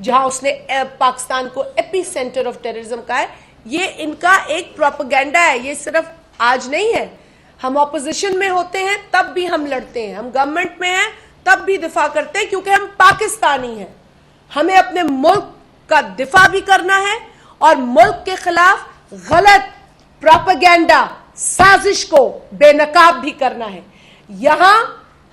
جہاں اس نے پاکستان کو ایپی سینٹر آف ٹیررزم کہا ہے. یہ ان کا ایک پروپیگنڈا ہے, یہ صرف آج نہیں ہے. ہم اپوزیشن میں ہوتے ہیں تب بھی ہم لڑتے ہیں, ہم گورنمنٹ میں ہیں تب بھی دفاع کرتے ہیں, کیونکہ ہم پاکستانی ہیں. ہمیں اپنے ملک کا دفاع بھی کرنا ہے اور ملک کے خلاف غلط پروپیگنڈا سازش کو بے نقاب بھی کرنا ہے. یہاں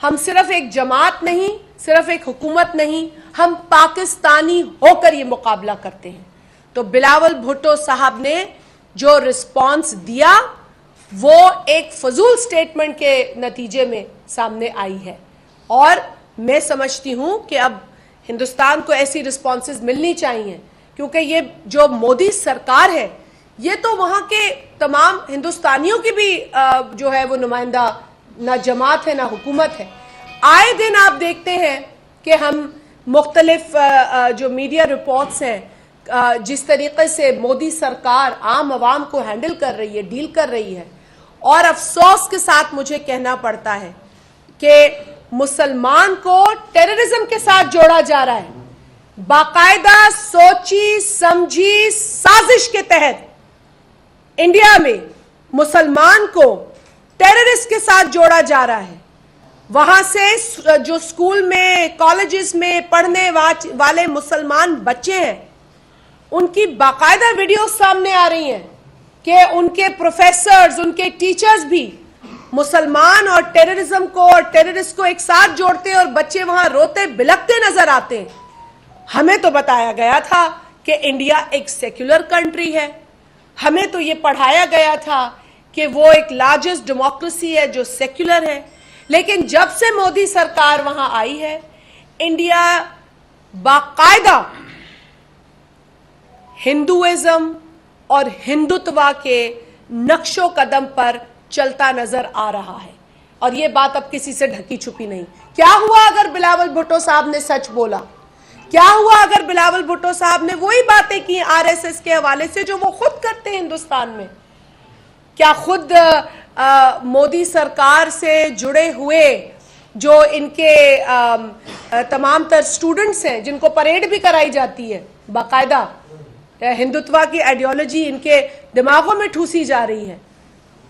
ہم صرف ایک جماعت نہیں, صرف ایک حکومت نہیں, ہم پاکستانی ہو کر یہ مقابلہ کرتے ہیں. تو بلاول بھٹو صاحب نے جو رسپانس دیا وہ ایک فضول سٹیٹمنٹ کے نتیجے میں سامنے آئی ہے, اور میں سمجھتی ہوں کہ اب ہندوستان کو ایسی رسپانسز ملنی چاہیے, کیونکہ یہ جو مودی سرکار ہے یہ تو وہاں کے تمام ہندوستانیوں کی بھی جو ہے وہ نمائندہ نہ جماعت ہے نہ حکومت ہے. آئے دن آپ دیکھتے ہیں کہ ہم مختلف جو میڈیا رپورٹس ہیں جس طریقے سے مودی سرکار عام عوام کو ہینڈل کر رہی ہے, ڈیل کر رہی ہے, اور افسوس کے ساتھ مجھے کہنا پڑتا ہے کہ مسلمان کو ٹیررزم کے ساتھ جوڑا جا رہا ہے. باقاعدہ سوچی سمجھی سازش کے تحت انڈیا میں مسلمان کو ٹیررسٹ کے ساتھ جوڑا جا رہا ہے. وہاں سے جو سکول میں کالجز میں پڑھنے والے مسلمان بچے ہیں ان کی باقاعدہ ویڈیوز سامنے آ رہی ہیں کہ ان کے پروفیسرز, ان کے ٹیچرز بھی مسلمان اور ٹیررزم کو اور ٹیررسٹ کو ایک ساتھ جوڑتے ہیں, اور بچے وہاں روتے بلکتے نظر آتے ہیں. ہمیں تو بتایا گیا تھا کہ انڈیا ایک سیکولر کنٹری ہے, ہمیں تو یہ پڑھایا گیا تھا کہ وہ ایک لارجسٹ ڈیموکریسی ہے جو سیکولر ہے. لیکن جب سے مودی سرکار وہاں آئی ہے انڈیا باقاعدہ ہندوازم اور ہندوتوا کے نقش و قدم پر چلتا نظر آ رہا ہے, اور یہ بات اب کسی سے ڈھکی چھپی نہیں. کیا ہوا اگر بلاول بھٹو صاحب نے سچ بولا؟ کیا ہوا اگر بلاول بھٹو صاحب نے وہی باتیں کی آر ایس ایس کے حوالے سے جو وہ خود کرتے ہیں ہندوستان میں؟ کیا خود مودی سرکار سے جڑے ہوئے جو ان کے تمام تر سٹوڈنٹس ہیں جن کو پریڈ بھی کرائی جاتی ہے, باقاعدہ ہندوتوا کی آئیڈیالوجی ان کے دماغوں میں ٹھوسی جا رہی ہے,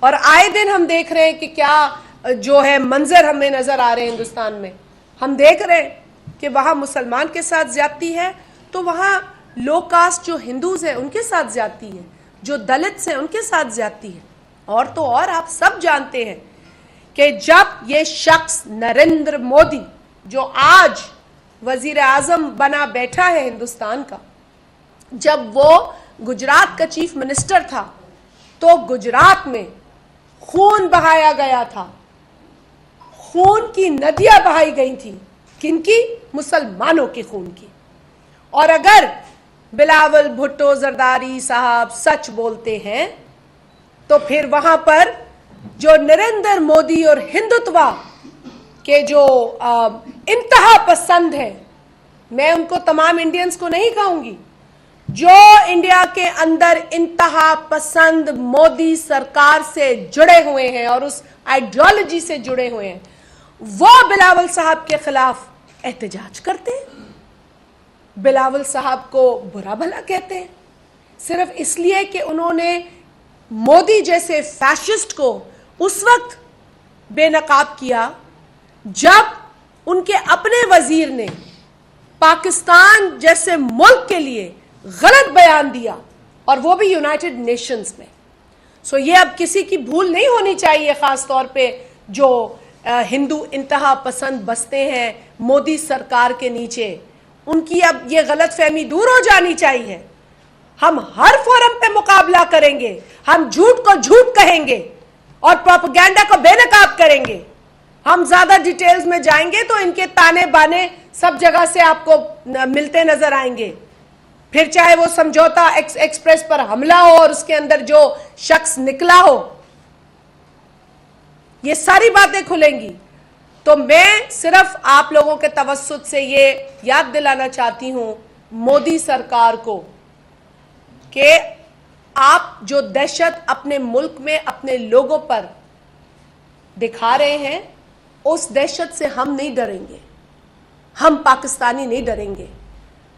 اور آئے دن ہم دیکھ رہے ہیں کہ کیا جو ہے منظر ہمیں نظر آ رہے ہیں ہندوستان میں. ہم دیکھ رہے ہیں کہ وہاں مسلمان کے ساتھ زیادتی ہے تو وہاں لو کاسٹ جو ہندوز ہیں ان کے ساتھ زیادتی ہے, جو دلتس ہیں ان کے ساتھ زیادتی ہے. اور تو اور آپ سب جانتے ہیں کہ جب یہ شخص نریندر مودی جو آج وزیر اعظم بنا بیٹھا ہے ہندوستان کا, جب وہ گجرات کا چیف منسٹر تھا تو گجرات میں خون بہایا گیا تھا, خون کی ندیاں بہائی گئی تھیں. کن کی؟ مسلمانوں کے خون کی. اور اگر بلاول بھٹو زرداری صاحب سچ بولتے ہیں تو پھر وہاں پر جو نریندر مودی اور ہندوتوا کے جو انتہا پسند ہیں, میں ان کو تمام انڈینز کو نہیں کہوں گی, جو انڈیا کے اندر انتہا پسند مودی سرکار سے جڑے ہوئے ہیں اور اس آئیڈیالوجی سے جڑے ہوئے ہیں, وہ بلاول صاحب کے خلاف احتجاج کرتے ہیں, بلاول صاحب کو برا بھلا کہتے ہیں, صرف اس لیے کہ انہوں نے مودی جیسے فیشسٹ کو اس وقت بے نقاب کیا جب ان کے اپنے وزیر نے پاکستان جیسے ملک کے لیے غلط بیان دیا, اور وہ بھی یونائٹڈ نیشنز میں. سو یہ اب کسی کی بھول نہیں ہونی چاہیے, خاص طور پہ جو ہندو انتہا پسند بستے ہیں مودی سرکار کے نیچے, ان کی اب یہ غلط فہمی دور ہو جانی چاہیے. ہم ہر فورم پہ مقابلہ کریں گے, ہم جھوٹ کو جھوٹ کہیں گے اور پروپیگنڈا کو بے نقاب کریں گے. ہم زیادہ ڈیٹیلز میں جائیں گے تو ان کے تانے بانے سب جگہ سے آپ کو ملتے نظر آئیں گے. پھر چاہے وہ سمجھوتا ایکسپریس پر حملہ ہو اور اس کے اندر جو شخص نکلا ہو, یہ ساری باتیں کھلیں گی. تو میں صرف آپ لوگوں کے توسط سے یہ یاد دلانا چاہتی ہوں مودی سرکار کو کہ آپ جو دہشت اپنے ملک میں اپنے لوگوں پر دکھا رہے ہیں, اس دہشت سے ہم نہیں ڈریں گے, ہم پاکستانی نہیں ڈریں گے.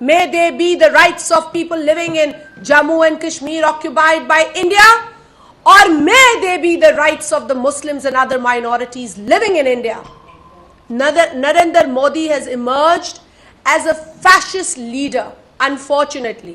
May they be the rights of people living in Jammu and Kashmir occupied by India, or may they be the rights of the Muslims and other minorities living in India. Narendra Modi has emerged as a fascist leader, unfortunately.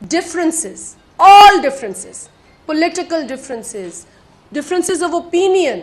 differences, all differences, political differences, differences of opinion,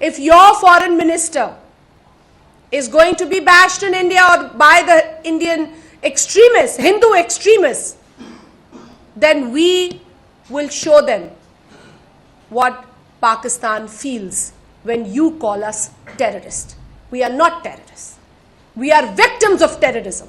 If your foreign minister is going to be bashed in India or by the Indian extremists, Hindu extremists, then we will show them what Pakistan feels when you call us terrorists. We are not terrorists. We are victims of terrorism.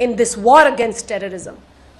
in this war against terrorism.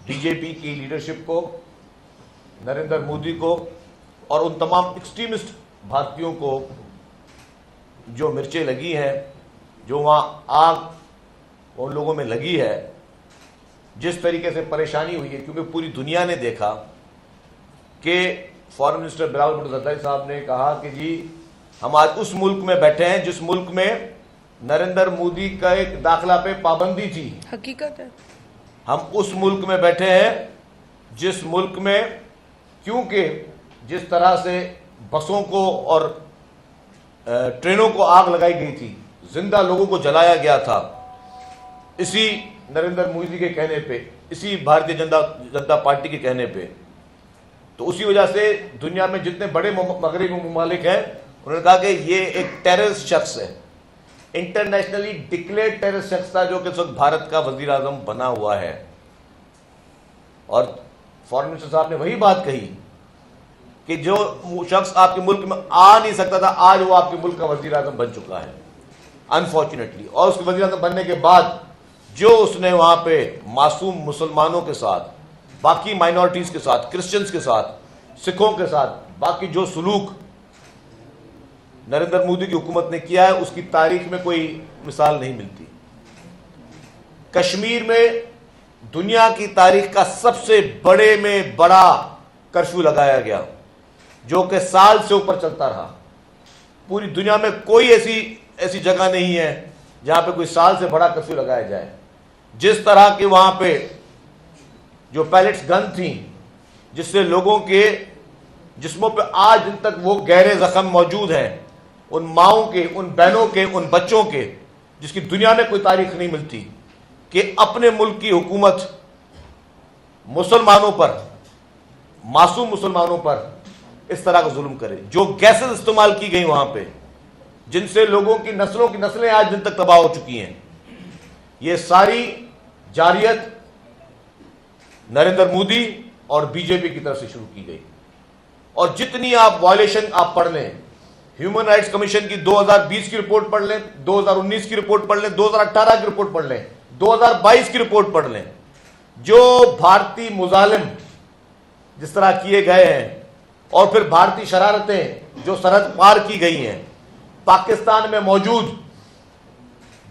B J P کی leadership کو، نریندر مودی کو اور ان تمام extremist بھارتیوں کو جو مرچیں لگی ہیں، جو وہاں آگ ان لوگوں میں لگی ہے، جس طریقے سے پریشانی ہوئی ہے، کیونکہ پوری دنیا نے دیکھا کہ فارن منسٹر بلاول بھٹو زرداری صاحب نے کہا کہ جی ہم آج اس ملک میں بیٹھے ہیں جس ملک میں نریندر مودی کا ایک داخلہ پہ پابندی تھی. حقیقت ہے. ہم اس ملک میں بیٹھے ہیں جس ملک میں کیونکہ جس طرح سے بسوں کو اور ٹرینوں کو آگ لگائی گئی تھی، زندہ لوگوں کو جلایا گیا تھا، اسی نریندر مودی کے کہنے پہ، اسی بھارتیہ جنتا پارٹی کے کہنے پہ، تو اسی وجہ سے دنیا میں جتنے بڑے مغربی ممالک ہیں انہوں نے کہا کہ یہ ایک ٹیررسٹ شخص ہے، انٹرنیشنلی ڈکلیئرڈ ٹیررسٹ شخص تھا جو کہ اس وقت بھارت کا وزیر اعظم بنا ہوا ہے. اور فارن منسٹر صاحب نے وہی بات کہی کہ جو شخص آپ کے ملک میں آ نہیں سکتا تھا، آج وہ آپ کے ملک کا وزیر اعظم بن چکا ہے انفارچونیٹلی. اور اس کے وزیر اعظم بننے کے بعد جو اس نے وہاں پہ معصوم مسلمانوں کے ساتھ، باقی مائنورٹیز کے ساتھ، کرسچنز کے ساتھ، سکھوں کے ساتھ، باقی جو سلوک نریندر مودی کی حکومت نے کیا ہے، اس کی تاریخ میں کوئی مثال نہیں ملتی. کشمیر میں دنیا کی تاریخ کا سب سے بڑے میں بڑا کرفیو لگایا گیا جو کہ سال سے اوپر چلتا رہا. پوری دنیا میں کوئی ایسی جگہ نہیں ہے جہاں پہ کوئی سال سے بڑا کرفیو لگایا جائے. جس طرح کے وہاں پہ جو پیلٹس گن تھیں جس سے لوگوں کے جسموں پہ آج دن تک وہ گہرے زخم موجود ہیں، ان ماؤں کے، ان بہنوں کے، ان بچوں کے، جس کی دنیا میں کوئی تاریخ نہیں ملتی کہ اپنے ملک کی حکومت مسلمانوں پر، معصوم مسلمانوں پر اس طرح کا ظلم کرے. جو گیسز استعمال کی گئی وہاں پہ، جن سے لوگوں کی نسلیں آج دن تک تباہ ہو چکی ہیں، یہ ساری جاریت نریندر مودی اور بی جے پی کی طرف سے شروع کی گئی. اور جتنی آپ وائلیشن آپ پڑھ لیں، ہیومن رائٹس کمیشن کی 2020 کی رپورٹ پڑھ لیں، 2019 کی رپورٹ پڑھ لیں، 2018 کی رپورٹ پڑھ لیں، 2022 کی رپورٹ پڑھ لیں، جو بھارتی مظالم جس طرح کیے گئے ہیں اور پھر بھارتی شرارتیں جو سرحد پار کی گئی ہیں، پاکستان میں موجود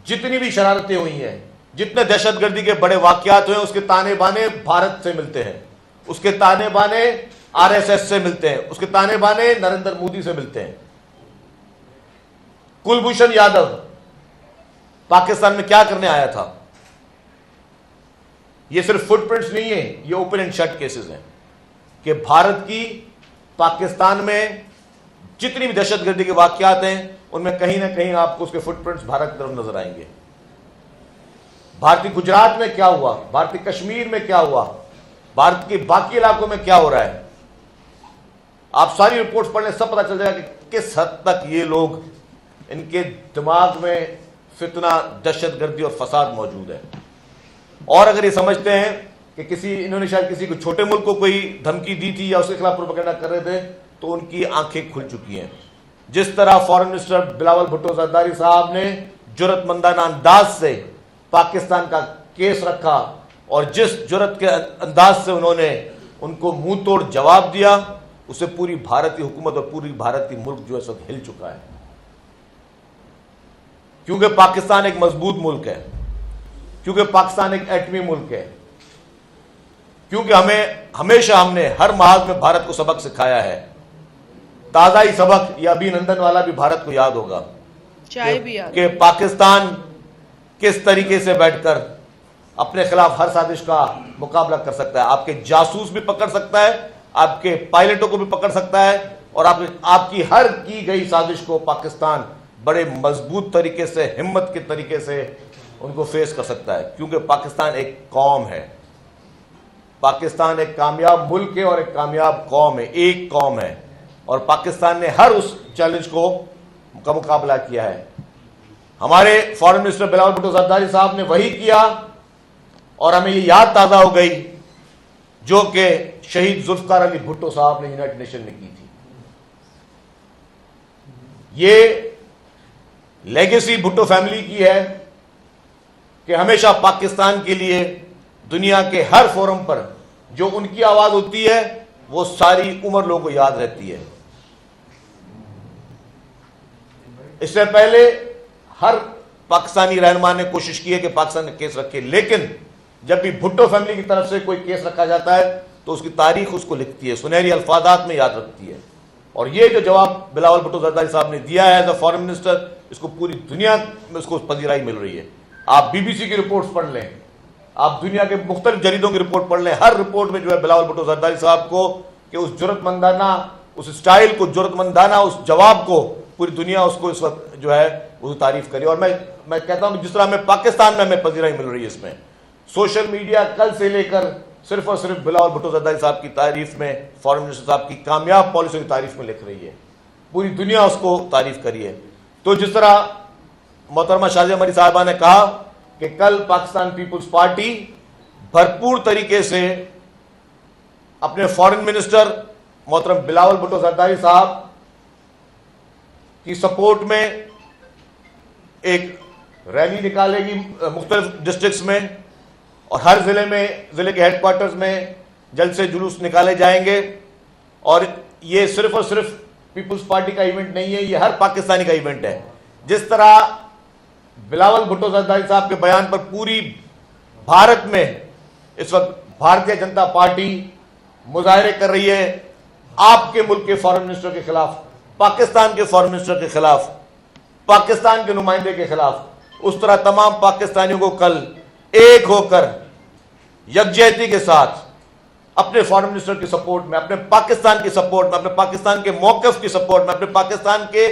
جتنی بھی شرارتیں ہوئی ہیں، جتنے دہشت گردی کے بڑے واقعات ہوئے ہیں، اس کے تانے بانے بھارت سے ملتے ہیں، اس کے تانے بانے آر ایس ایس سے ملتے ہیں، اس کے تانے بانے نریندر مودی سے ملتے ہیں. کلبھوشن یادو پاکستان میں کیا کرنے آیا تھا؟ یہ صرف فٹ پرنٹس نہیں ہیں، یہ اوپن اینڈ شٹ کیسز ہیں کہ بھارت کی پاکستان میں جتنی بھی دہشت گردی کے واقعات ہیں ان میں کہیں نہ کہیں آپ کو اس کے فٹ پرنٹس بھارت کی طرف نظر آئیں گے. بھارتی گجرات میں کیا ہوا، بھارتی کشمیر میں کیا ہوا، بھارت کے باقی علاقوں میں کیا ہو رہا ہے، آپ ساری رپورٹس پڑھ لیں، سب پتہ چل جائے گا کہ کس حد تک یہ لوگ، ان کے دماغ میں فتنہ، دہشت گردی اور فساد موجود ہے. اور اگر یہ سمجھتے ہیں کہ انہوں نے شاید کسی کو چھوٹے ملک کو کوئی دھمکی دی تھی یا اس کے خلاف پروپیگنڈا کر رہے تھے، تو ان کی آنکھیں کھل چکی ہیں. جس طرح فارن منسٹر بلاول بھٹو زرداری صاحب نے جرأت مندانہ انداز سے پاکستان کا کیس رکھا اور جس جرأت کے انداز سے انہوں نے ان کو منہ توڑ جواب دیا، اسے پوری بھارتی حکومت اور پوری بھارتی ملک جو اس وقت ہل چکا ہے. کیونکہ پاکستان ایک مضبوط ملک ہے، کیونکہ پاکستان ایک ایٹمی ملک ہے، کیونکہ ہمیشہ ہم نے ہر محاذ میں بھارت کو سبق سکھایا ہے. تازہ ہی سبق یہ ابھی نندن والا بھی بھارت کو یاد ہوگا کہ پاکستان کس طریقے سے بیٹھ کر اپنے خلاف ہر سازش کا مقابلہ کر سکتا ہے. آپ کے جاسوس بھی پکڑ سکتا ہے، آپ کے پائلٹوں کو بھی پکڑ سکتا ہے، اور آپ کی ہر کی گئی سازش کو پاکستان بڑے مضبوط طریقے سے، ہمت کے طریقے سے ان کو فیس کر سکتا ہے. کیونکہ پاکستان ایک قوم ہے، پاکستان ایک کامیاب ملک ہے اور ایک کامیاب قوم ہے، ایک قوم ہے، اور پاکستان نے ہر اس چیلنج کا مقابلہ کیا ہے. ہمارے فارن منسٹر بلاول بھٹو زرداری صاحب نے وہی کیا، اور ہمیں یہ یاد تازہ ہو گئی جو کہ شہید ذوالفقار علی بھٹو صاحب نے یونائٹڈ نیشن میں کی تھی. یہ لیگیسی بھٹو فیملی کی ہے کہ ہمیشہ پاکستان کے لیے دنیا کے ہر فورم پر جو ان کی آواز ہوتی ہے وہ ساری عمر لوگوں کو یاد رہتی ہے. اس سے پہلے ہر پاکستانی رہنما نے کوشش کی ہے کہ پاکستان نے کیس رکھے, لیکن جب بھی بھٹو فیملی کی طرف سے کوئی کیس رکھا جاتا ہے تو اس کی تاریخ اس کو لکھتی ہے, سنہری الفاظات میں یاد رکھتی ہے. اور یہ جو جواب بلاول بھٹو زرداری صاحب نے دیا ہے ایز اے فارن منسٹر, اس کو پوری دنیا میں اس کو پذیرائی مل رہی ہے. آپ بی بی سی کی رپورٹس پڑھ لیں, آپ دنیا کے مختلف جریدوں کی رپورٹ پڑھ لیں, ہر رپورٹ میں جو ہے بلاول بھٹو زرداری صاحب کو کہ اس جرت مندانہ, اس اسٹائل کو, جرت مندانہ اس جواب کو پوری دنیا اس کو اس وقت جو ہے وہ تعریف کری. اور میں کہتا ہوں کہ جس طرح ہمیں پاکستان میں ہمیں پذیرائی مل رہی ہے, اس میں سوشل میڈیا کل سے لے کر صرف اور صرف بلاول بھٹو زرداری صاحب کی تعریف میں, فارن منسٹر صاحب کی کامیاب پالیسیوں کی تعریف میں لکھ رہی ہے, پوری دنیا اس کو تعریف کری ہے. تو جس طرح محترمہ شازیہ مری صاحبہ نے کہا کہ کل پاکستان پیپلز پارٹی بھرپور طریقے سے اپنے فارن منسٹر محترم بلاول بھٹو زرداری صاحب کی سپورٹ میں ایک ریلی نکالے گی مختلف ڈسٹرکٹس میں, اور ہر ضلع کے ہیڈ کوارٹرز میں جلد سے جلوس نکالے جائیں گے. اور یہ صرف اور صرف پیپلز پارٹی کا ایونٹ نہیں ہے, یہ ہر پاکستانی کا ایونٹ ہے. جس طرح بلاول بھٹو زرداری صاحب کے بیان پر پوری بھارت میں اس وقت بھارتیہ جنتا پارٹی مظاہرے کر رہی ہے آپ کے ملک کے فارن منسٹر کے خلاف, پاکستان کے فارن منسٹر کے خلاف, پاکستان کے نمائندے کے خلاف, اس طرح تمام پاکستانیوں کو کل ایک ہو کر یکجہتی کے ساتھ اپنے فارن منسٹر کی سپورٹ میں, اپنے پاکستان کی سپورٹ میں, اپنے پاکستان کے موقف کی سپورٹ میں, اپنے پاکستان کے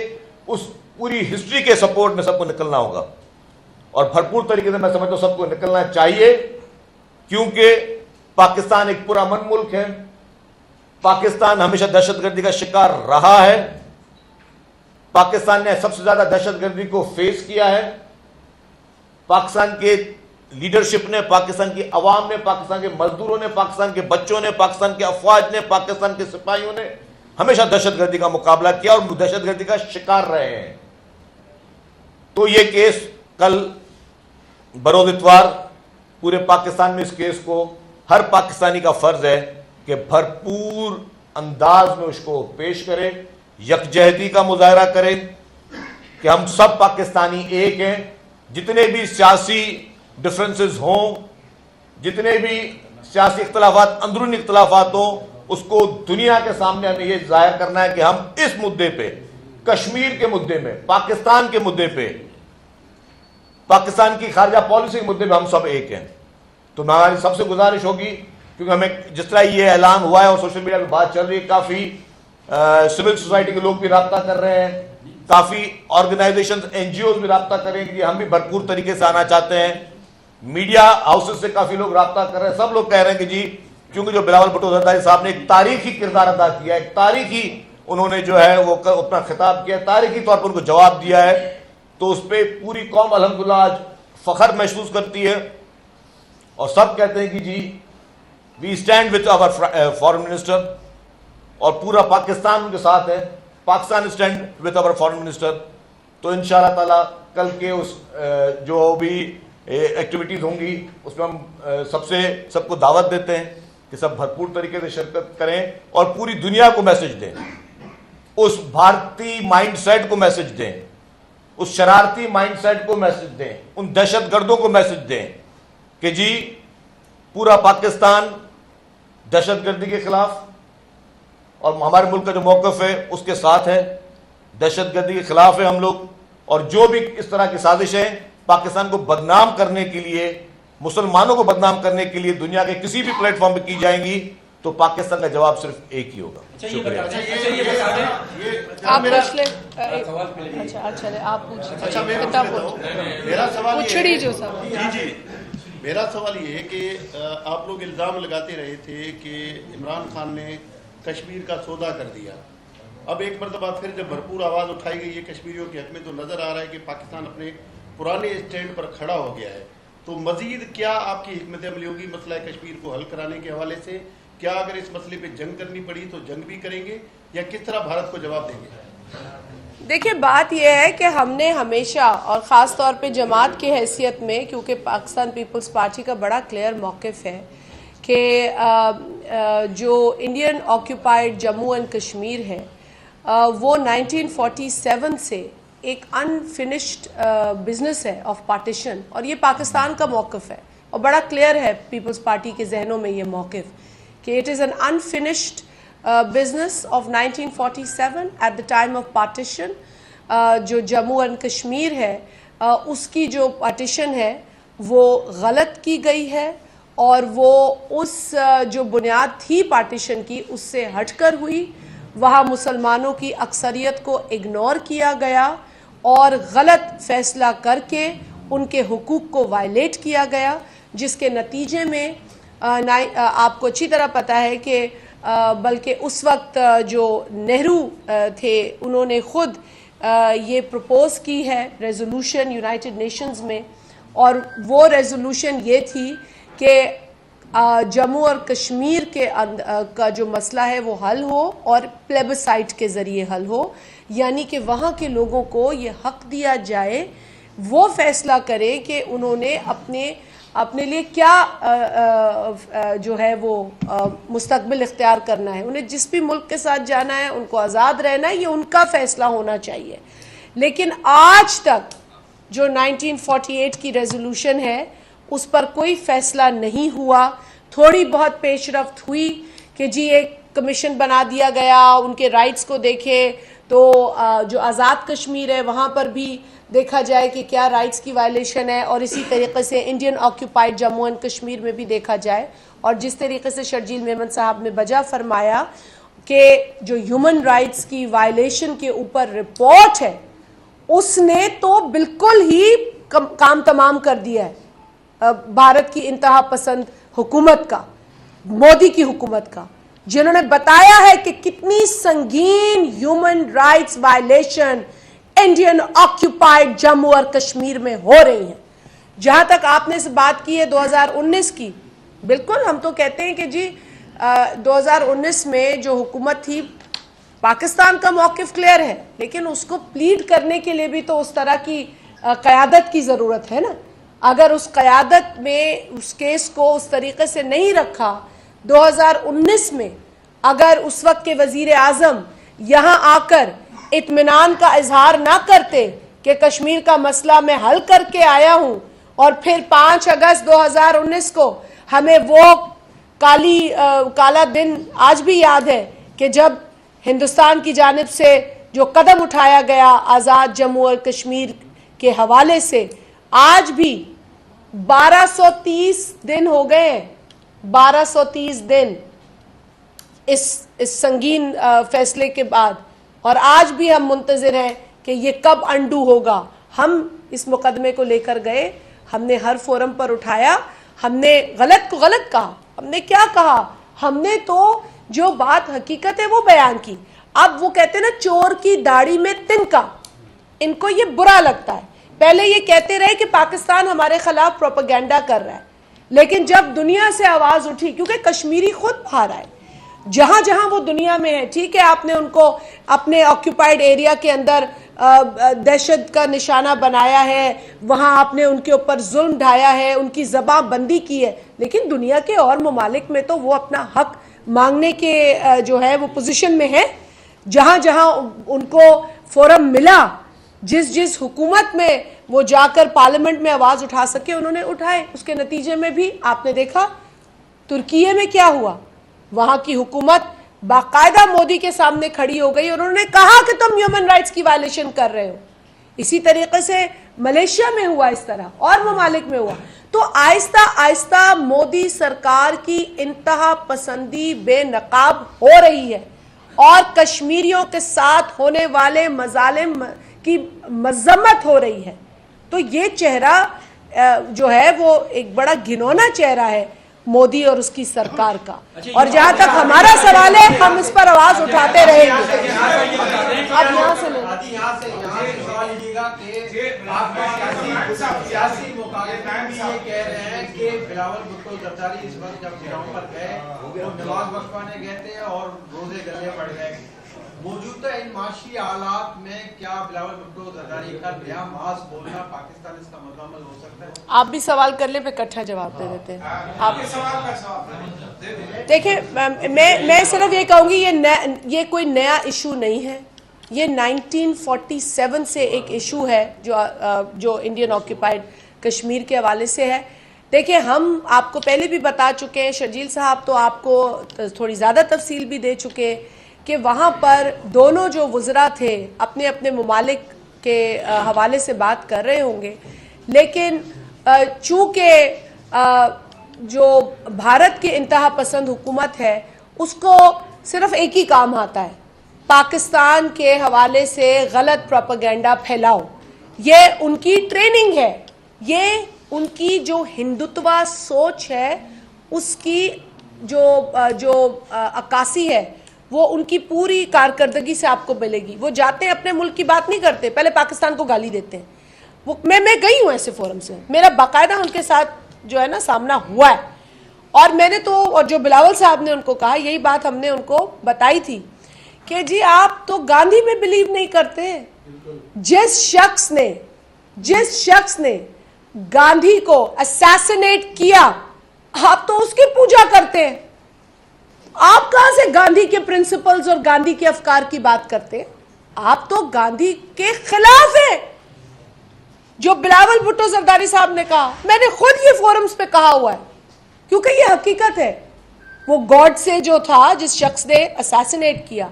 اس پوری ہسٹری کے سپورٹ میں سب کو نکلنا ہوگا. اور بھرپور طریقے سے میں سمجھتا ہوں سب کو نکلنا چاہیے, کیونکہ پاکستان ایک پرامن ملک ہے. پاکستان ہمیشہ دہشت گردی کا شکار رہا ہے. پاکستان نے سب سے زیادہ دہشت گردی کو فیس کیا ہے. پاکستان کے لیڈرشپ نے, پاکستان کی عوام نے, پاکستان کے مزدوروں نے, پاکستان کے بچوں نے, پاکستان کے افواج نے, پاکستان کے سپاہیوں نے ہمیشہ دہشت گردی کا مقابلہ کیا اور دہشت گردی کا شکار رہے ہیں. تو یہ کیس کل بروز اتوار پورے پاکستان میں اس کیس کو ہر پاکستانی کا فرض ہے کہ بھرپور انداز میں اس کو پیش کرے, یکجہتی کا مظاہرہ کرے کہ ہم سب پاکستانی ایک ہیں. جتنے بھی سیاسی ڈفرنسز ہوں, جتنے بھی سیاسی اختلافات, اندرونی اختلافات ہوں, اس کو دنیا کے سامنے ہمیں یہ ظاہر کرنا ہے کہ ہم اس مدعے پہ, کشمیر کے مدعے میں, پاکستان کے مدعے پہ, پاکستان کی خارجہ پالیسی کے مدعے پہ ہم سب ایک ہیں. تو ہماری سب سے گزارش ہوگی, کیونکہ ہمیں جس طرح یہ اعلان ہوا ہے اور سوشل میڈیا پہ بات چل رہی ہے, کافی سول سوسائٹی کے لوگ بھی رابطہ کر رہے ہیں, کافی آرگنائزیشن این جی اوز بھی رابطہ کر رہے ہیں کہ ہم بھی بھرپور طریقے سے آنا چاہتے ہیں. میڈیا ہاؤسز سے کافی لوگ رابطہ کر رہے ہیں. سب لوگ کہہ رہے ہیں کہ جی کیونکہ جو بلاول بھٹو زرداری صاحب نے ایک تاریخی کردار ادا کیا ہے, ایک تاریخی انہوں نے جو ہے وہ اپنا خطاب کیا, تاریخی طور پر ان کو جواب دیا ہے, تو اس پہ پوری قوم الحمدللہ آج فخر محسوس کرتی ہے. اور سب کہتے ہیں کہ جی we stand with our foreign minister, اور پورا پاکستان ان کے ساتھ ہے. Pakistan stand with our foreign minister. تو انشاءاللہ تعالیٰ کل کے اس جو بھی ایکٹیویٹیز ہوں گی اس میں ہم سب کو دعوت دیتے ہیں کہ سب بھرپور طریقے سے شرکت کریں اور پوری دنیا کو میسج دیں, اس بھارتی مائنڈ سیٹ کو میسج دیں, اس شرارتی مائنڈ سیٹ کو میسج دیں, ان دہشت گردوں کو میسج دیں کہ جی پورا پاکستان دہشت گردی کے خلاف اور ہمارے ملک کا جو موقف ہے اس کے ساتھ ہے. دہشت گردی کے خلاف ہے ہم لوگ, اور جو بھی اس طرح کی سازشیں پاکستان کو بدنام کرنے کے لیے, مسلمانوں کو بدنام کرنے کے لیے دنیا کے کسی بھی پلیٹ فارم پہ کی جائیں گی تو پاکستان کا جواب صرف ایک ہی ہوگا. شکریہ. آپ پوچھ لیں. اچھا آپ پوچھیں. میرا سوال یہ ہے کہ آپ لوگ الزام لگاتے رہے تھے کہ عمران خان نے کشمیر کا سودا کر دیا. اب ایک مرتبہ پھر جب بھرپور آواز اٹھائی گئی ہے کشمیریوں کے حق میں تو نظر آ رہا ہے کہ پاکستان اپنے پرانے اسٹینڈ پر کھڑا ہو گیا ہے. تو مزید کیا آپ کی حکمت عملی ہوگی مسئلہ کشمیر کو حل کرانے کے حوالے سے؟ کیا اگر اس مسئلے پہ جنگ کرنی پڑی تو جنگ بھی کریں گے, یا کس طرح بھارت کو جواب دیں گے؟ دیکھیں بات یہ ہے کہ ہم نے ہمیشہ اور خاص طور پہ جماعت کی حیثیت میں، کیونکہ پاکستان پیپلز پارٹی کا بڑا کلیئر موقف ہے کہ جو Indian occupied Jammu and Kashmir ہے وہ 1947 سے ایک انفنشڈ بزنس ہے آف پارٹیشن، اور یہ پاکستان کا موقف ہے اور بڑا کلیئر ہے پیپلز پارٹی کے ذہنوں میں یہ موقف کہ it is an unfinished business of 1947 at the time of partition. جو جموں اینڈ کشمیر ہے اس کی جو پارٹیشن ہے وہ غلط کی گئی ہے، اور وہ اس جو بنیاد تھی پارٹیشن کی اس سے ہٹ کر ہوئی. وہاں مسلمانوں کی اکثریت کو اگنور کیا گیا اور غلط فیصلہ کر کے ان کے حقوق کو وائلیٹ کیا گیا، جس کے نتیجے میں آپ کو اچھی طرح پتہ ہے کہ بلکہ اس وقت جو نہرو تھے انہوں نے خود یہ پروپوز کی ہے ریزولوشن یونائٹڈ نیشنز میں، اور وہ ریزولوشن یہ تھی کہ جموں اور کشمیر کا جو مسئلہ ہے وہ حل ہو اور پلیبسائٹ کے ذریعے حل ہو، یعنی کہ وہاں کے لوگوں کو یہ حق دیا جائے وہ فیصلہ کریں کہ انہوں نے اپنے لیے کیا جو ہے وہ مستقبل اختیار کرنا ہے، انہیں جس بھی ملک کے ساتھ جانا ہے، ان کو آزاد رہنا ہے، یہ ان کا فیصلہ ہونا چاہیے. لیکن آج تک جو 1948 کی ریزولوشن ہے اس پر کوئی فیصلہ نہیں ہوا. تھوڑی بہت پیش رفت ہوئی کہ جی ایک کمیشن بنا دیا گیا، ان کے رائٹس کو دیکھے تو جو آزاد کشمیر ہے وہاں پر بھی دیکھا جائے کہ کیا رائٹس کی وائلیشن ہے، اور اسی طریقے سے Indian occupied Jammu and Kashmir میں بھی دیکھا جائے. اور جس طریقے سے شرجیل میمن صاحب نے بجا فرمایا کہ جو ہیومن رائٹس کی وائلیشن کے اوپر رپورٹ ہے اس نے تو بالکل ہی کام تمام کر دیا ہے بھارت کی انتہا پسند حکومت کا، مودی کی حکومت کا، جنہوں نے بتایا ہے کہ کتنی سنگین human rights violation Indian occupied Jammu اور کشمیر میں ہو رہی ہیں. جہاں تک آپ نے اس بات کی ہے 2019 کی، بالکل ہم تو کہتے ہیں کہ جی 2019 میں جو حکومت تھی پاکستان کا موقف کلیئر ہے، لیکن اس کو پلیڈ کرنے کے لیے بھی تو اس طرح کی قیادت کی ضرورت ہے نا. اگر اس قیادت میں اس کیس کو اس طریقے سے نہیں رکھا 2019 میں، اگر اس وقت کے وزیر اعظم یہاں آ کر اطمینان کا اظہار نہ کرتے کہ کشمیر کا مسئلہ میں حل کر کے آیا ہوں، اور پھر 5 اگست 2019 کو ہمیں وہ کالا دن آج بھی یاد ہے کہ جب ہندوستان کی جانب سے جو قدم اٹھایا گیا آزاد جموں اور کشمیر کے حوالے سے، آج بھی 1230 دن ہو گئے ہیں، 1230 دن اس سنگین فیصلے کے بعد، اور آج بھی ہم منتظر ہیں کہ یہ کب انڈو ہوگا. ہم اس مقدمے کو لے کر گئے، ہم نے ہر فورم پر اٹھایا، ہم نے غلط کو غلط کہا. ہم نے کیا کہا؟ ہم نے تو جو بات حقیقت ہے وہ بیان کی. اب وہ کہتے ہیں نا چور کی داڑھی میں تنکا، ان کو یہ برا لگتا ہے. پہلے یہ کہتے رہے کہ پاکستان ہمارے خلاف پروپیگنڈا کر رہا ہے، لیکن جب دنیا سے آواز اٹھی، کیونکہ کشمیری خود باہر آئے جہاں جہاں وہ دنیا میں ہے، ٹھیک ہے آپ نے ان کو اپنے آکیوپائڈ ایریا کے اندر دہشت کا نشانہ بنایا ہے، وہاں آپ نے ان کے اوپر ظلم ڈھایا ہے، ان کی زباں بندی کی ہے، لیکن دنیا کے اور ممالک میں تو وہ اپنا حق مانگنے کے جو ہے وہ پوزیشن میں ہے. جہاں جہاں ان کو فورم ملا، جس حکومت میں وہ جا کر پارلیمنٹ میں آواز اٹھا سکے انہوں نے اٹھائے. اس کے نتیجے میں بھی آپ نے دیکھا ترکیے میں کیا ہوا. وہاں کی حکومت باقاعدہ مودی کے سامنے کھڑی ہو گئی اور انہوں نے کہا کہ تم ہیومن رائٹس کی وائلیشن کر رہے ہو. اسی طریقے سے ملیشیا میں ہوا، اس طرح اور ممالک میں ہوا. تو آہستہ آہستہ مودی سرکار کی انتہا پسندی بے نقاب ہو رہی ہے، اور کشمیریوں کے ساتھ ہونے والے مظالم کی مذمت ہو رہی ہے. تو یہ چہرہ جو ہے وہ ایک بڑا گھنونا چہرہ ہے مودی اور اس کی سرکار کا. اور جہاں تک ہمارا سوال ہے ہم اس پر آواز اٹھاتے رہیں گے. اب یہاں سے سوال یہ گا کہ آپ سیاسی مخالفین بھی یہ کہہ رہے ہیں کہ بلاول بھٹو زرداری اس وقت جب چناؤ پر گئے وہ نواز وقفہ نے گئے تھے اور روزے گلے پڑ گئے. موجودہ ان معاشی حالات میں کیا بلاول بھٹو زرداری کا نیا محاذ بولنا پاکستان اس کا مکمل ہو سکتا ہے؟ آپ بھی سوال کر لیں پہ اکٹھا جواب دے دیتے ہیں. آپ دیکھیں میں صرف یہ کہوں گی یہ کوئی نیا ایشو نہیں ہے. یہ 1947 سے ایک ایشو ہے جو انڈین آکیپائڈ کشمیر کے حوالے سے ہے. دیکھیں ہم آپ کو پہلے بھی بتا چکے ہیں, شرجیل صاحب تو آپ کو تھوڑی زیادہ تفصیل بھی دے چکے کہ وہاں پر دونوں جو وزراء تھے اپنے اپنے ممالک کے حوالے سے بات کر رہے ہوں گے, لیکن چونکہ جو بھارت کی انتہا پسند حکومت ہے اس کو صرف ایک ہی کام آتا ہے, پاکستان کے حوالے سے غلط پروپیگنڈا پھیلاؤ. یہ ان کی ٹریننگ ہے, یہ ان کی جو ہندوتوا سوچ ہے اس کی جو عکاسی ہے وہ ان کی پوری کارکردگی سے آپ کو ملے گی. وہ جاتے ہیں اپنے ملک کی بات نہیں کرتے, پہلے پاکستان کو گالی دیتے ہیں. میں گئی ہوں ایسے فورم سے, میرا باقاعدہ ان کے ساتھ جو ہے نا سامنا ہوا ہے, اور میں نے تو اور جو بلاول صاحب نے ان کو کہا یہی بات ہم نے ان کو بتائی تھی کہ جی آپ تو گاندھی میں بلیو نہیں کرتے. جس شخص نے گاندھی کو اسیسینیٹ کیا آپ تو اس کی پوجا کرتے ہیں. آپ کہاں سے گاندھی کے پرنسپلز اور گاندھی کے افکار کی بات کرتے ہیں؟ آپ تو گاندھی کے خلاف ہیں. جو بلاول بھٹو زرداری صاحب نے کہا, میں نے خود یہ فورمز پہ کہا ہوا ہے کیونکہ یہ حقیقت ہے. وہ گاڈ سے جو تھا جس شخص نے اسیسینیٹ کیا,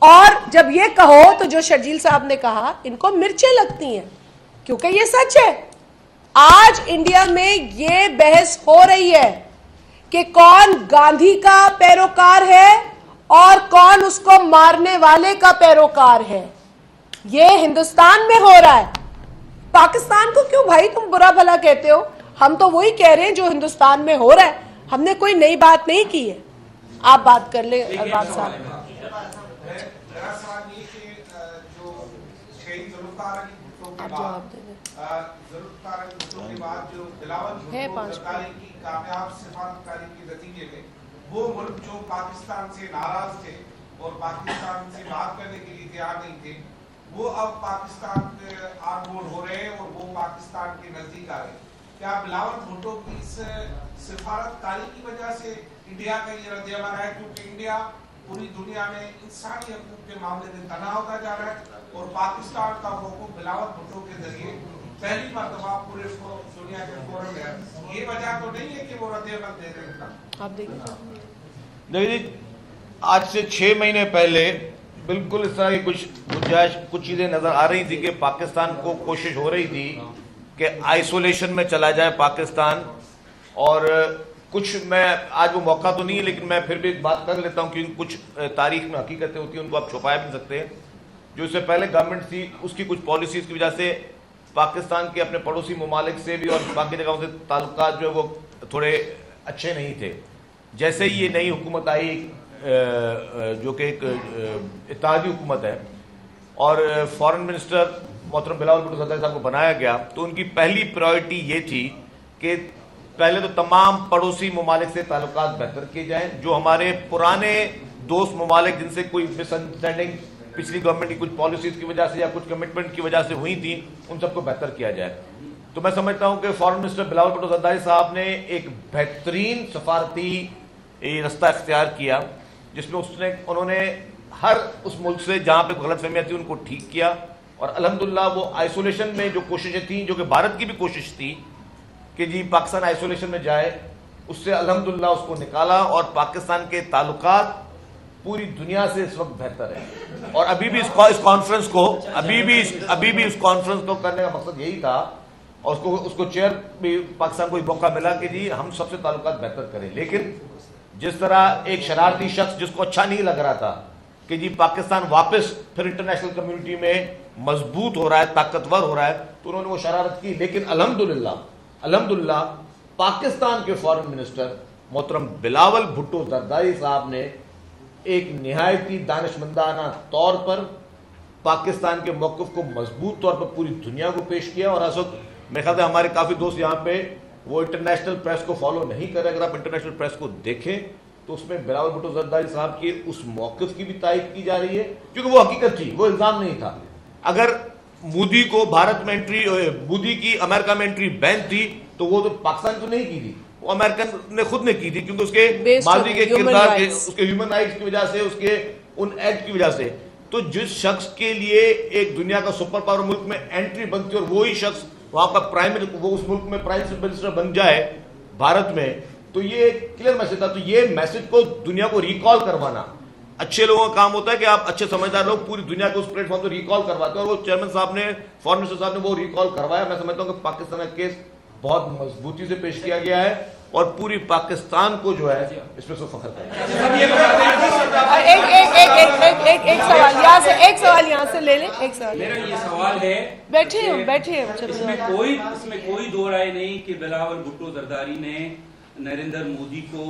اور جب یہ کہو تو جو شرجیل صاحب نے کہا ان کو مرچیں لگتی ہیں کیونکہ یہ سچ ہے. آج انڈیا میں یہ بحث ہو رہی ہے کہ کون گاندھی کا پیروکار ہے اور کون اس کو مارنے والے کا پیروکار ہے. یہ ہندوستان میں ہو رہا ہے. پاکستان کو کیوں بھائی تم برا بھلا کہتے ہو؟ ہم تو وہی کہہ رہے ہیں جو ہندوستان میں ہو رہا ہے, ہم نے کوئی نئی بات نہیں کی ہے. آپ بات کر لیں ارباز صاحب. آپ جواب دیں. ہے 5 کی کامیاب سفارتکاری کے نتیجے میں وہ ملک جو پاکستان سے ناراض تھے اور پاکستان سے بات کرنے کے لیے تیار نہیں تھے, وہ اب پاکستان آن بورڈ ہو رہے ہیں اور وہ پاکستان کے نزدیک آ رہے ہیں. کیا بلاول بھٹو کی اس سفارتکاری کی وجہ سے انڈیا کا یہ رد عمل ہے, کیونکہ انڈیا پوری دنیا میں انسانی حقوق کے معاملے میں تنہا ہوتا جا رہا ہے اور پاکستان کا موقف بلاول بھٹو کے ذریعے پہلی مرتبہ پورے دنیا کے فورم میں ہے. یہ وجہ تو نہیں ہے کہ وہ رد عمل دے رہے ہیں. آپ دیکھیں دیکھیے آج سے 6 مہینے پہلے بالکل اس طرح کی کچھ چیزیں نظر آ رہی تھی کہ پاکستان کو کوشش ہو رہی تھی کہ آئسولیشن میں چلا جائے پاکستان. اور کچھ میں آج وہ موقع تو نہیں ہے لیکن میں پھر بھی ایک بات کر لیتا ہوں کیونکہ کچھ تاریخ میں حقیقتیں ہوتی ہیں ان کو آپ چھپا بھی نہیں سکتے. جو اس سے پہلے گورنمنٹ تھی اس کی کچھ پالیسیز کی وجہ سے پاکستان کے اپنے پڑوسی ممالک سے بھی اور باقی جگہوں سے تعلقات جو ہے وہ تھوڑے اچھے نہیں تھے. جیسے ہی یہ نئی حکومت آئی جو کہ ایک اتحادی حکومت ہے اور فارن منسٹر محترم بلاول بھٹو زرداری صاحب کو بنایا گیا, تو ان کی پہلی پرائیورٹی یہ تھی کہ پہلے تو تمام پڑوسی ممالک سے تعلقات بہتر کیے جائیں. جو ہمارے پرانے دوست ممالک جن سے کوئی مس انڈرسٹینڈنگ پچھلی گورنمنٹ کی کچھ پالیسیز کی وجہ سے یا کچھ کمٹمنٹ کی وجہ سے ہوئی تھی ان سب کو بہتر کیا جائے. تو میں سمجھتا ہوں کہ فارن منسٹر بلاول بھٹو زرداری صاحب نے ایک بہترین سفارتی رستہ اختیار کیا جس میں انہوں نے ہر اس ملک سے جہاں پہ غلط فہمیاں تھیں ان کو ٹھیک کیا. اور الحمدللہ وہ آئسولیشن میں جو کوششیں تھیں جو کہ بھارت کی بھی کوشش تھی کہ جی پاکستان آئسولیشن میں جائے, اس سے الحمدللہ اس کو نکالا اور پاکستان کے تعلقات پوری دنیا سے اس وقت بہتر ہے. اور ابھی بھی اس کانفرنس کو کرنے کا مقصد یہی تھا اور اس کو چیئر بھی پاکستان کو موقع ملا کہ جی ہم سب سے تعلقات بہتر کریں. لیکن جس طرح ایک شرارتی شخص جس کو اچھا نہیں لگ رہا تھا کہ جی پاکستان واپس پھر انٹرنیشنل کمیونٹی میں مضبوط ہو رہا ہے, طاقتور ہو رہا ہے, تو انہوں نے وہ شرارت کی. لیکن الحمدللہ پاکستان کے فارن منسٹر محترم بلاول بھٹو زرداری صاحب نے ایک نہایتی دانشمندانہ طور پر پاکستان کے موقف کو مضبوط طور پر پوری دنیا کو پیش کیا. اور اس وقت میرے خیال سے ہمارے کافی دوست یہاں پہ وہ انٹرنیشنل پریس کو فالو نہیں کر رہے. اگر آپ انٹرنیشنل پریس کو دیکھیں تو اس میں بلاول بھٹو زرداری صاحب کے اس موقف کی بھی تائید کی جا رہی ہے کیونکہ وہ حقیقت تھی, وہ الزام نہیں تھا. اگر مودی کو بھارت میں انٹری, مودی کی امریکہ میں انٹری بین تھی تو وہ تو پاکستان تو نہیں کی تھی, وہ امریکن نے خود نے کی تھی کیونکہ اس کے ماضی کے کردار کے, اس کے ہیومن رائٹس کی وجہ سے, اس کے ان ایکٹ کی وجہ سے. تو جس شخص کے لیے ایک دنیا کا سپر پاور ملک میں انٹری بنتی ہے اور وہی شخص وہاں کا پرائم, وہ اس ملک میں پرائم منسٹر بن جائے بھارت میں, تو یہ ایک کلیئر میسج تھا. تو یہ میسج کو دنیا کو ریکال کروانا اچھے لوگوں کا کام ہوتا ہے کہ آپ اچھے سمجھدار لوگ پوری دنیا کو اس پلیٹ فارم کو ریکال کرواتے ہیں, اور وہ چیئرمین صاحب نے, فارن منسٹر صاحب نے وہ ریکال کروایا. میں سمجھتا ہوں کہ پاکستان کا کیس بہت مضبوطی سے پیش کیا گیا ہے اور پوری پاکستان کو جو ہے اس میں سے فخر کرنا ہے. ایک سوال یہاں سے لے لیں. ایک سوال میرا یہ سوال ہے, بیٹھے اس میں کوئی دو رائے نہیں کہ بلاول بھٹو زرداری نے نریندر مودی کو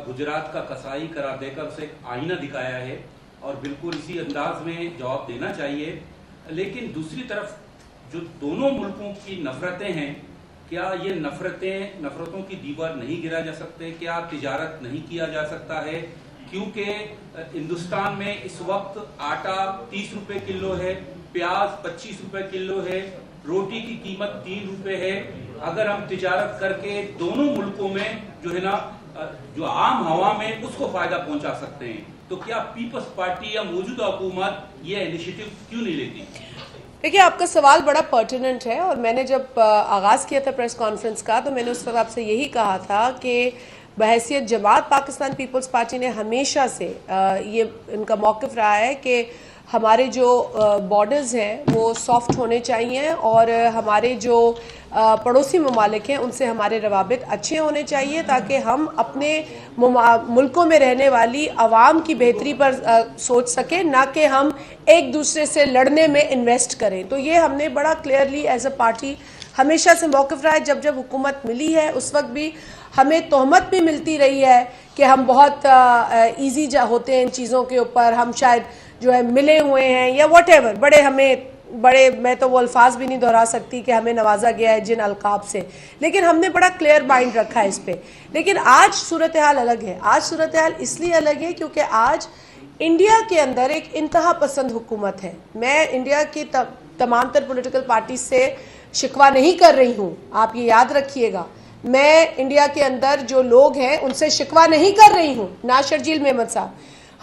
گجرات کا قصائی قرار دے کر اسے آئینہ دکھایا ہے اور بالکل اسی انداز میں جواب دینا چاہیے. لیکن دوسری طرف جو دونوں ملکوں کی نفرتیں ہیں, کیا یہ نفرتوں کی دیوار نہیں گرا جا سکتے؟ کیا تجارت نہیں کیا جا سکتا ہے؟ کیونکہ ہندوستان میں اس وقت آٹا 30 روپے کلو ہے, پیاز 25 روپے کلو ہے, روٹی کی قیمت 3 روپے ہے. اگر ہم تجارت کر کے دونوں ملکوں میں جو ہے نا جو عام ہوا میں اس کو فائدہ پہنچا سکتے ہیں, تو کیا پیپلز پارٹی یا موجودہ حکومت یہ انیشیٹو کیوں نہیں لیتی؟ دیکھیے, آپ کا سوال بڑا پرٹیننٹ ہے, اور میں نے جب آغاز کیا تھا پریس کانفرنس کا تو میں نے اس وقت آپ سے یہی کہا تھا کہ بحیثیت جماعت پاکستان پیپلز پارٹی نے ہمیشہ سے یہ ان کا موقف رہا ہے کہ ہمارے جو بارڈرز ہیں وہ سافٹ ہونے چاہیے اور ہمارے جو پڑوسی ممالک ہیں ان سے ہمارے روابط اچھے ہونے چاہیے تاکہ ہم اپنے ملکوں میں رہنے والی عوام کی بہتری پر سوچ سکیں, نہ کہ ہم ایک دوسرے سے لڑنے میں انویسٹ کریں. تو یہ ہم نے بڑا کلیئرلی ایز اے پارٹی ہمیشہ سے موقف رہا ہے. جب حکومت ملی ہے اس وقت بھی ہمیں تہمت بھی ملتی رہی ہے کہ ہم بہت ایزی ہوتے ہیں ان چیزوں کے اوپر, ہم شاید جو ہے ملے ہوئے ہیں یا واٹ ایور, بڑے میں تو وہ الفاظ بھی نہیں دہرا سکتی کہ ہمیں نوازا گیا ہے جن القاب سے, لیکن ہم نے بڑا کلیئر مائنڈ رکھا ہے اس پہ. لیکن آج صورتحال الگ ہے. آج صورتحال اس لیے الگ ہے کیونکہ آج انڈیا کے اندر ایک انتہا پسند حکومت ہے. میں انڈیا کی تمام تر پولیٹیکل پارٹیز سے شکوہ نہیں کر رہی ہوں, آپ یہ یاد رکھیے گا. میں انڈیا کے اندر جو لوگ ہیں ان سے شکوہ نہیں کر رہی ہوں. ناز شرجیل محمد صاحب,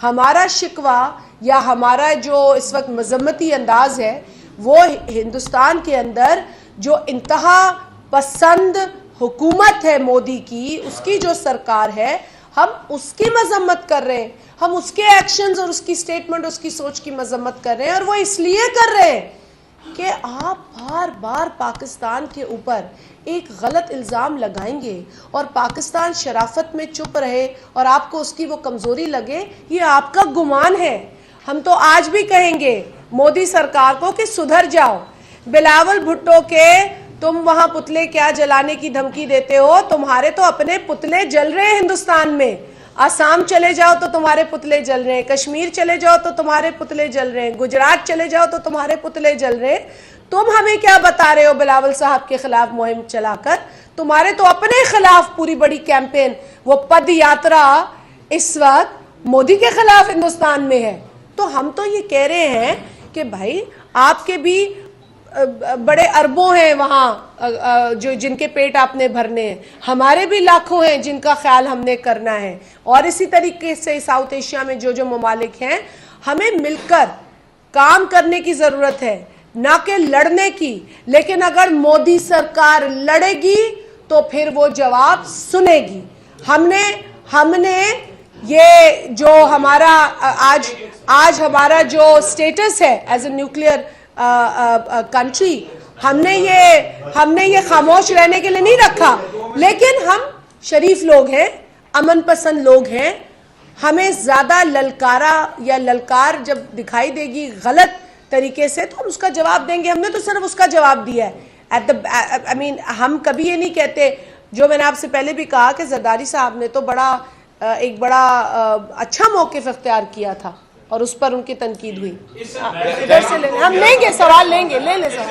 ہمارا شکوہ یا ہمارا جو اس وقت مذمتی انداز ہے وہ ہندوستان کے اندر جو انتہا پسند حکومت ہے مودی کی, اس کی جو سرکار ہے, ہم اس کی مذمت کر رہے ہیں. ہم اس کے ایکشنز اور اس کی سٹیٹمنٹ, اس کی سوچ کی مذمت کر رہے ہیں, اور وہ اس لیے کر رہے ہیں کہ آپ بار بار پاکستان کے اوپر ایک غلط الزام لگائیں گے اور پاکستان شرافت میں چپ رہے اور آپ کو اس کی وہ کمزوری لگے. یہ آپ کا گمان ہے. ہم تو آج بھی کہیں گے مودی سرکار کو کہ سدھر جاؤ. بلاول بھٹو کے تم وہاں پتلے کیا جلانے کی دھمکی دیتے ہو؟ تمہارے تو اپنے پتلے جل رہے ہیں ہندوستان میں. آسام چلے جاؤ تو تمہارے پتلے جل رہے ہیں, کشمیر چلے جاؤ تو تمہارے پتلے جل رہے ہیں, گجرات چلے جاؤ تو تمہارے پتلے جل رہے ہیں. تم ہمیں کیا بتا رہے ہو بلاول صاحب کے خلاف مہم چلا کر؟ تمہارے تو اپنے خلاف پوری بڑی کیمپین, وہ پد یاترا اس وقت مودی کے خلاف ہندوستان میں ہے. تو ہم تو یہ کہہ رہے ہیں کہ بھائی آپ کے بھی بڑے اربوں ہیں وہاں جو جن کے پیٹ آپ نے بھرنے ہیں, ہمارے بھی لاکھوں ہیں جن کا خیال ہم نے کرنا ہے. اور اسی طریقے سے ساؤتھ ایشیا میں جو ممالک ہیں, ہمیں مل کر کام کرنے کی ضرورت ہے, نہ کہ لڑنے کی. لیکن اگر مودی سرکار لڑے گی تو پھر وہ جواب سنے گی. ہم نے یہ جو ہمارا آج ہمارا جو سٹیٹس ہے ایز اے نیوکلیئر کنٹری, ہم نے یہ خاموش رہنے کے لیے نہیں رکھا. لیکن ہم شریف لوگ ہیں, امن پسند لوگ ہیں. ہمیں زیادہ للکار جب دکھائی دے گی غلط طریقے سے تو ہم اس کا جواب دیں گے. ہم نے تو صرف اس کا جواب دیا ہے. ہم کبھی یہ نہیں کہتے, جو میں نے آپ سے پہلے بھی کہا کہ زرداری صاحب نے تو ایک بڑا اچھا موقف اختیار کیا تھا اور اس پر ان کی تنقید ہوئی. ہم لیں گے سوال, لیں گے, لے لیں سوال.